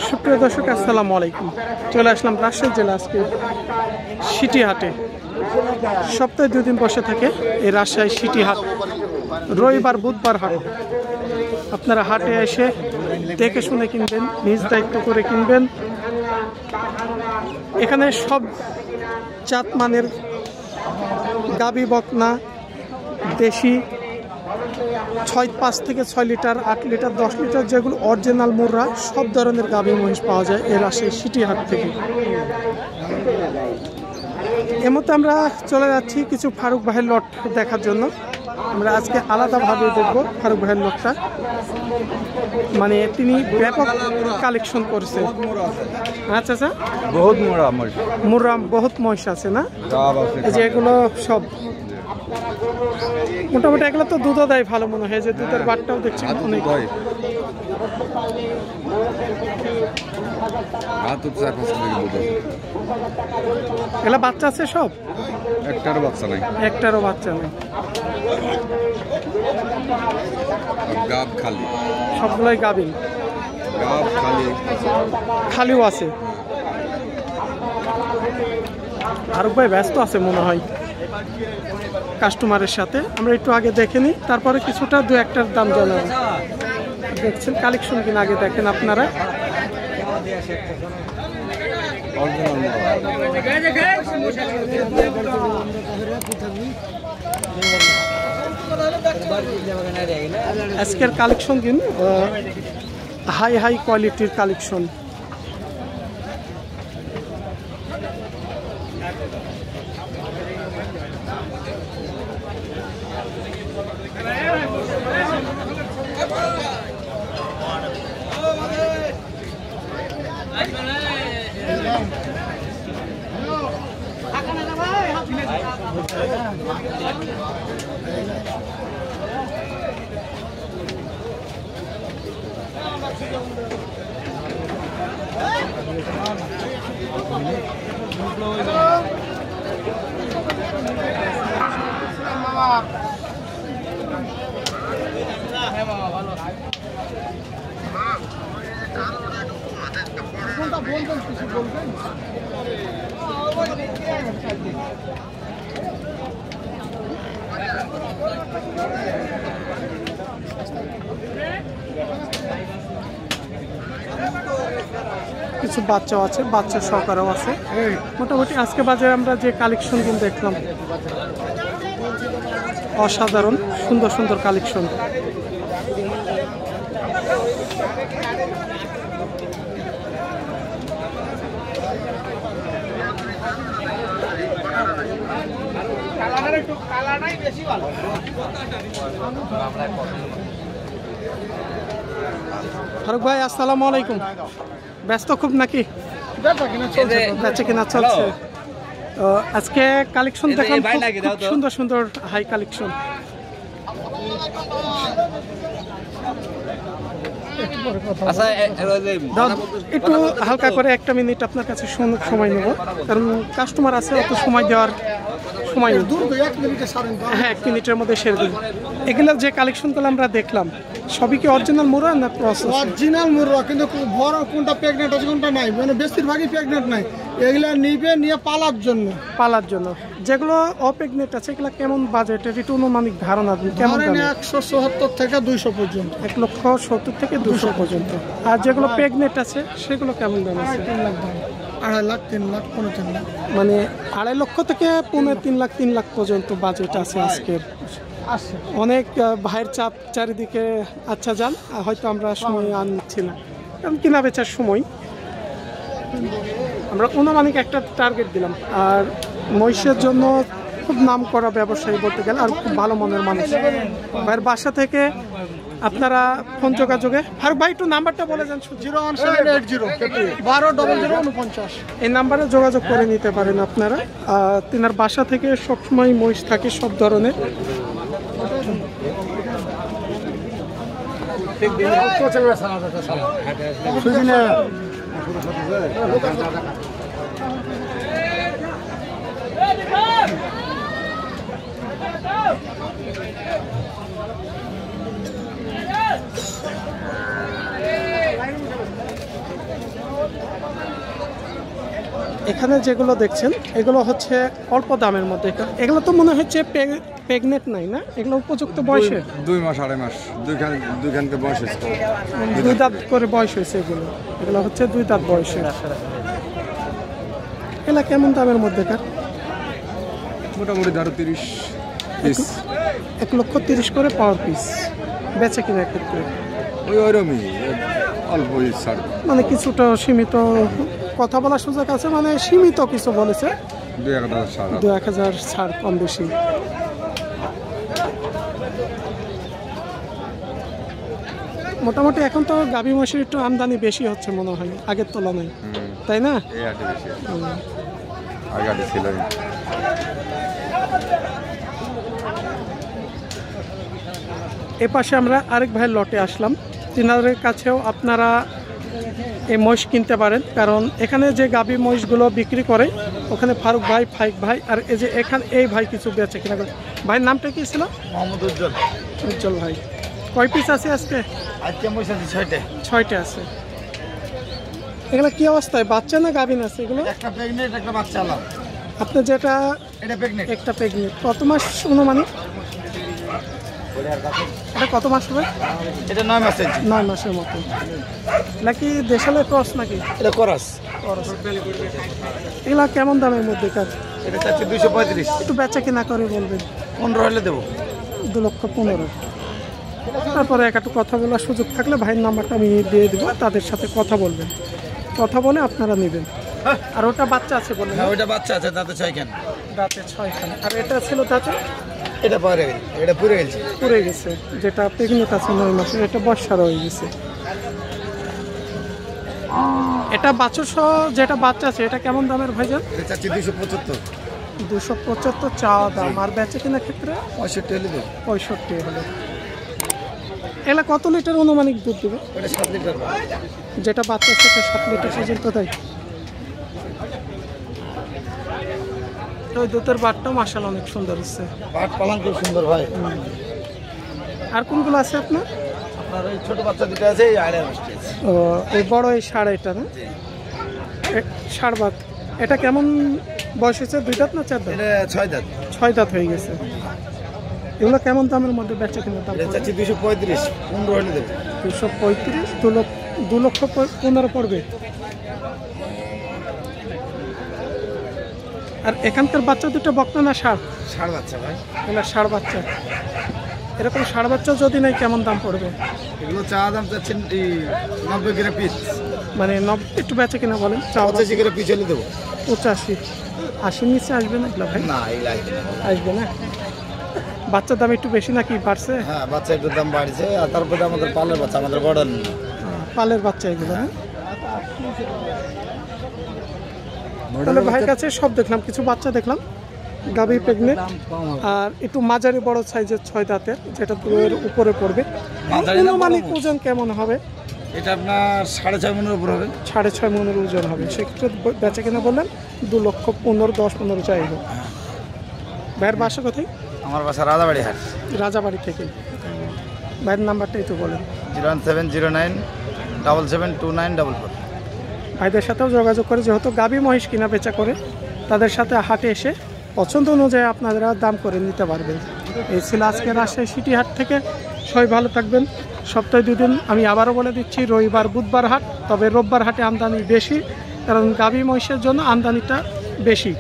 সুপ্রিয় দর্শক, আসসালামু আলাইকুম। চলে আসলাম রাজশাহী জেলা আজকে সিটি হাটে। সপ্তাহে 2 দিন বসে থাকে এই রাজশাহী সিটি হাট, রবিবার বুধবার হাট। আপনারা হাটে এসে দেখে শুনে কিনবেন, নিজ দায়িত্ব করে কিনবেন। এখানে সব জাত মানের গাবি বকনা, দেশি 5 থেকে 6 লিটার, 8 লিটার, 10 লিটার, যেগুলো অরিজিনাল মুররা, সব ধরনের গাভী মহিষ পাওয়া যায় এই রাজশাহী সিটি হাট থেকে। এর মধ্যে আমরা চলে যাচ্ছি কিছু ফারুক ভাইয়ের লট দেখার জন্য। আমরা আজকে আলাদাভাবে দেখব ফারুক ভাইয়ের লটটা, মানে তিনি ব্যাপক কালেকশন করেছেন। আচ্ছা আচ্ছা, বহুত মুররা বহুত মহিষ আছে না? এই যে এগুলো সব মোটামুটি, এগুলো তো দুধও দেয় ভালো মনে হয়, যে দুধের বাটটাও দেখছি অনেক। এগুলো বাচ্চা আছে সব? একটারও বাচ্চা নাই। একটারও বাচ্চা নেই, গাব খালি, সবগুলোই গাবিন। গাব খালি, খালিও আছে। ফারুক ভাই ব্যস্ত আছে মনে হয় কাস্টমারের সাথে। আমরা একটু আগে দেখে নিই, তারপরে কিছুটা 2-1টার দাম জানাবো। দেখছেন কালেকশন কিনা আগে দেখেন আপনারা। আজকের কালেকশন কিন হাই কোয়ালিটির কালেকশন। কিছু বাচ্চাও আছে, বাচ্চা সহকারেও আছে। মোটামুটি আজকে বাজারে আমরা যে কালেকশন কিন্তু দেখলাম, অসাধারণ সুন্দর সুন্দর কালেকশন। ফারুক ভাই, আসসালামু আলাইকুম। ব্যস্ত খুব নাকি? বেচা কিনা চলছে। আজকে কালেকশন দেখলাম সুন্দর সুন্দর হাই কালেকশন। একটু হালকা করে 1 মিনিট আপনার কাছে সময় নেব, কারণ কাস্টমার আছে, অত সময় দেওয়ার সময় নেই। হ্যাঁ, 1 মিনিটের মধ্যে সেরে দেব। এগুলো যে কালেকশনগুলো আমরা দেখলাম সবই কি অরিজিনাল মুররা না প্রসেস? অরিজিনাল মুররা, কিন্তু বড় কোনটা প্রেগনেন্ট আছে কোনটা নাই, মানে বেশিরভাগই প্রেগনেন্ট নাই। এগুলা নিয়ে পালার জন্য। যেগুলো অপ্রেগনেন্ট আছে এগুলা কেমন বাজেটের একটু অনুমানিক ধারণা দিন? কেমন? 170 থেকে 200 পর্যন্ত। 1,70,000 থেকে 200 পর্যন্ত। আর যেগুলো প্রেগনেন্ট আছে সেগুলো কেমন দাম আছে? 2.5 লাখ, 3 লাখ, 3.5 লাখ। মানে 2.5 লক্ষ থেকে 3 লাখ, 3 লাখ পর্যন্ত বাজেট আছে আজকের। অনেক ভাইয়ের চাপ চারিদিকে। আচ্ছা যান, হয়তো আমরা সময় আনছি না, কারণ কিনা বেচার সময় আমরা অনুমানিক একটা টার্গেট দিলাম। আর মহিষের জন্য খুব নাম করা ব্যবসায়ী বলতে গেলে, আর খুব ভালো মনের মানুষ। ভাইয়ের বাসা থেকে আপনারা ফোন যোগাযোগে, ফারুক ভাই একটু নাম্বারটা বলে যান। 01780 এই নাম্বারে যোগাযোগ করে নিতে পারেন আপনারা। তিনার বাসা থেকে সবসময় মহিষ থাকে সব ধরনের। এখানে যেগুলো দেখছেন এগুলো হচ্ছে অল্প দামের মধ্যে। এগুলো তো মনে হচ্ছে প্রেগনেন্ট নাই না, এগুলো উপযুক্ত বয়সে 2 মাস 2.5 মাস দুইখানকে বয়স হয়েছে। 2 দাঁত করে বয়স হয়েছে। এগুলো হচ্ছে 2 দাঁত বয়সে। এগুলা কেমন দামের মধ্যেকার? মোটামুটি ধরো 30 পিস, 1,30,000 করে পাওয়ার পিস। বেচে কিনা ক্ষেত্রে ওইরকমই অল্প ছাড়, মানে কিছুটা সীমিত কথা বলার সুযোগ আছে, মানে সীমিত কিছু বলেছে, 2-1,000 ছাড়। 2-1,000 ছাড় কম বেশি। মোটামুটি এখন তো গাভী মহিষের একটু আমদানি বেশি হচ্ছে মনে হয় আগের তুলনায়, তাই না? এই হাটে বেশি, আগে হাটে ছিল না। এ পাশে আমরা আরেক ভাইয়ের লটে আসলাম। তিনাদের কাছেও আপনারা এই মহিষ কিনতে পারেন, কারণ এখানে যে গাভী মহিষগুলো বিক্রি করে ওখানে ফারুক ভাই, ফাইক ভাই, আর এই যে এখানে এই ভাই কিছু বেচে কিনা করে। ভাইয়ের নামটা কি ছিল? মোহাম্মদ উজ্জ্বল। উজ্জ্বল ভাই। কয় পিস আছে আজকে? আজকে মহিষ আছে 6টে। 6টে আছে। এগুলো কি অবস্থায়, বাচ্চা না গাভিন আছে এগুলো? একটা প্রেগনেন্ট, একটা বাচ্চা আলাম। আপনি যেটা এটা প্রেগনেন্ট। একটা প্রেগনেন্ট, কত মাস অনুমানিক? এটা কত মাস হবে? এটা 9 মাসের। 9 মাসের মতো। নাকি দেশালের ক্রস নাকি? এটা করস। এগুলা কেমন দামের মধ্যে কার? এটা চাচ্ছি 235। একটু বেচা কিনা করে বলবেন। 15 হলে দেবো। 2,15,000। তারপরে একটু কথা বলার সুযোগ থাকলে ভাইয়ের নাম্বারটা আমি দিয়ে দেবো, তাদের সাথে কথা বলবেন, কথা বলে আপনারা নেবেন। আর ওটা বাচ্চা আছে বললেন? হ্যাঁ, ওইটা বাচ্চা আছে, দাঁতে 6 খান। দাঁতে 6 খান। আর এটা ছিল দাঁতে? এটা পরে গেছে, এটা পুরে গেছে। পুড়ে গেছে। যেটা প্রেগনেন্ট আছে 9 মাসের, এটা বর্ষা রয়ে গেছে। এটা বাছুর সহ যেটা বাচ্চা আছে এটা কেমন দামের ভাইজান? এটা চাচ্ছি 275। 275 চাওয়া দাম। আর বেচে কিনা ক্ষেত্রে 65 হলে দেবো। 65 হলে। এগুলা কত লিটার অনুমানিক দুধ দেবে? ওটা 7 লিটার। যেটা বাচ্চা সেটা 7 লিটার পর্যন্ত দেয়। ওই দুধের বাটটা মাশাআল্লাহ অনেক সুন্দর হচ্ছে। পাট পালন খুব সুন্দর ভাই। আর কোনগুলো আছে আপনার? আপনার ওই ছোট বাচ্চা দুটো আছে, এই আড়াই মাস আছে। ও, এই বড় এই ষাঁড়, এটা না? ষাঁড় বাদ। এটা কেমন বয়স হয়েছে? 2 দাঁত না 4 দাঁত? এটা 6 দাঁত। 6 দাঁত হয়ে গেছে। এগুলো কেমন দামের মধ্যে বেচা কিনা দাম? এটা চাচ্ছি 235। 15 হলে দেবো। 235। 2,15,000 পড়বে। আর এখানকার বাচ্চা দুটো বকনা না ষাঁড়? ষাঁড় বাচ্চা ভাই। এগুলো ষাঁড় বাচ্চা। এরকম ষাঁড় বাচ্চা যদি নেই কেমন দাম পড়বে? এগুলো চা দাম চাচ্ছেন 90 করে পিস। মানে একটু বেচে কিনা বলেন। 85 করে পিস হলে দেবো। 85। 80 নিচে আসবে না এগুলো ভাই? না, এগুলো আসবে না। বাচ্চার দাম একটু বেশি নাকি বাড়ছে? হ্যাঁ, বাচ্চা একটু দাম বাড়ছে। আর তারপরে আমাদের পালের বাচ্চা, আমাদের বড় পালের বাচ্চা এগুলো। হ্যাঁ, তাহলে ভাইয়ের কাছে সব দেখলাম, কিছু বাচ্চা দেখলাম, গাভী প্রেগনেন্ট, আর একটু মাঝারি বড় সাইজের 6 দাঁতের, যেটা দুয়ের উপরে পড়বে। অনুমানিক ওজন কেমন হবে? এটা আপনার 6.5 মনের উপর হবে। 6.5 মনের ওজন হবে। সেক্ষেত্রে বেচা কিনা বললেন 2,15,000, 10-15 চাইব। ভাইয়ের বাসা কোথায়? আমার বাসা রাজাবাড়ি হাট। রাজাবাড়ি থেকে। ভাইয়ের নাম্বারটাই তো বলেন। 01709 772944। ভাইদের সাথেও যোগাযোগ করে, যেহেতু গাভী মহিষ কিনা বেচা করে, তাদের সাথে হাটে এসে পছন্দ অনুযায়ী আপনারা দাম করে নিতে পারবেন। এই ছিল আজকে রাজশাহী সিটি হাট থেকে। সবাই ভালো থাকবেন। সপ্তাহে 2 দিন, আমি আবারও বলে দিচ্ছি, রবিবার বুধবার হাট। তবে রোববার হাটে আমদানি বেশি, কারণ গাভী মহিষের জন্য আমদানিটা বেশি।